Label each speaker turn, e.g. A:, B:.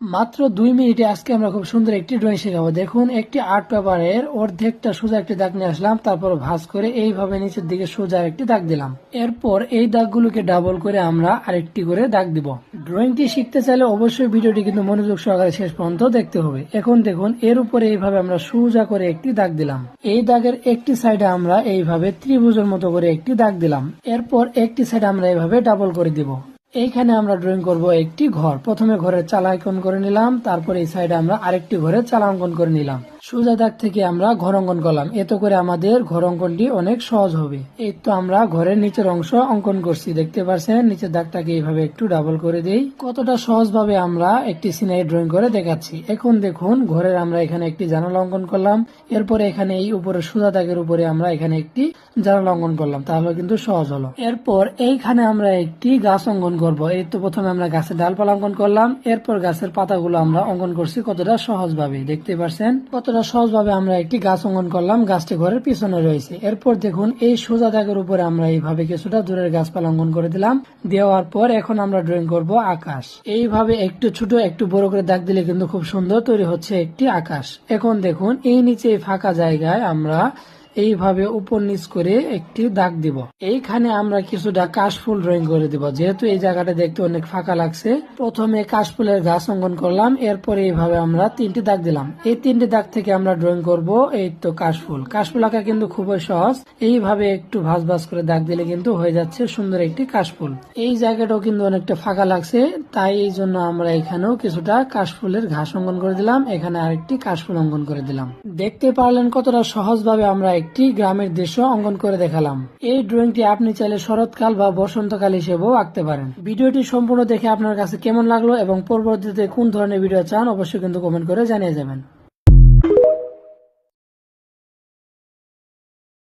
A: মাত্র 2 মিনিটে আজকে আমরা খুব সুন্দর একটি ড্রয়িং শেখাবো। দেখুন, একটি আর্ট পেপারের অর্ধেকটা সোজা একটি দাগ নিয়ে আসলাম, তারপর ভাঁজ করে এইভাবে নিচের দিকে সোজা একটি দাগ দিলাম। এরপর এই দাগগুলোকে ডাবল করে আমরা আরেকটি করে দাগ দিব। ড্রয়িংটি শিখতে চাইলে অবশ্যই ভিডিওটি কিন্তু মনোযোগ সহকারে শেষ পর্যন্ত দেখতে হবে। এখন দেখুন, এর উপরে এইভাবে আমরা সোজা করে একটি দাগ দিলাম। এই দাগের একটি সাইডে আমরা এইভাবে ত্রিভুজের মতো করে একটি দাগ দিলাম। এরপর একটি সাইডে আমরা এইভাবে ডাবল করে দিব। এইখানে আমরা ড্রয়িং করব একটি ঘর। প্রথমে ঘরের চালা অঙ্কন করে নিলাম, তারপর এই সাইডে আমরা আরেকটি ঘরের চালা অঙ্কন করে নিলাম। সোজা দাগ থেকে আমরা ঘর অঙ্কন করলাম, এতে করে আমাদের ঘর অঙ্কনটি অনেক সহজ হবে। এই তো আমরা ঘরের নিচের অংশ অঙ্কন করছি, দেখতে পাচ্ছেন। নিচের দাগটাকে এইভাবে একটু ডাবল করে দেই। কতটা সহজ ভাবে আমরা একটি সিনারি ড্রয়িং করে দেখাচ্ছি। এখন দেখুন, ঘরের আমরা এখানে একটি জানালা অঙ্কন করলাম। এরপরে এখানে এই উপরে সোজা দাগের উপরে আমরা এখানে একটি জানালা অঙ্কন করলাম, তাহলে কিন্তু সহজ হলো। এরপর এইখানে আমরা একটি গাছ অঙ্কন করব। এই তো প্রথমে আমরা গাছের ডালপালা অঙ্কন করলাম, এরপর গাছের পাতাগুলো আমরা অঙ্কন করছি কতটা সহজ ভাবে, দেখতে পাচ্ছেন কতটা সহজ ভাবে আমরা একটি গাছ অঙ্কন করলাম। গাছটি ঘরের পিছনে রয়েছে। এরপর দেখুন, এই সোজা দাগের উপরে আমরা এইভাবে কিছুটা দূরের গাছপালা অঙ্কন করে দিলাম। দেওয়ার পর এখন আমরা ড্রয়িং করব আকাশ। এইভাবে একটু ছোট একটু বড় করে দাগ দিলে কিন্তু খুব সুন্দর তৈরি হচ্ছে একটি আকাশ। এখন দেখুন, এই নিচে ফাঁকা জায়গায় আমরা এইভাবে উপর নিচ করে একটি দাগ দিব। এইখানে আমরা কিছুটা কাশফুল ড্রয়িং করে দিব, যেহেতু এই জায়গাটা দেখতে অনেক ফাঁকা লাগছে। প্রথমে কাশফুলের গাছ অঙ্কন করলাম, এরপরে এইভাবে আমরা 3টি দাগ দিলাম। এই 3টি দাগ থেকে আমরা ড্রয়িং করব এই তো কাশফুল। কাশফুল আঁকা কিন্তু খুবই সহজ। এইভাবে একটু ভাঁজ ভাঁজ করে দাগ দিলে কিন্তু হয়ে যাচ্ছে সুন্দর একটি কাশফুল। এই জায়গাটাও কিন্তু অনেকটা ফাঁকা লাগছে, তাই এই জন্য আমরা এখানেও কিছুটা কাশফুলের ঘাস অঙ্কন করে দিলাম। এখানে আরেকটি কাশফুল অঙ্কন করে দিলাম। দেখতে পারলেন কতটা সহজ ভাবে আমরা একটি গ্রামের দৃশ্য অঙ্কন করে দেখালাম। এই ড্রয়িংটি আপনি চাইলে শরৎকাল বা বসন্তকাল হিসেবেও আঁকতে পারেন। ভিডিওটি সম্পূর্ণ দেখে আপনার কাছে কেমন লাগলো এবং পরবর্তীতে কোন ধরনের ভিডিও চান অবশ্যই কিন্তু কমেন্ট করে জানিয়ে যাবেন।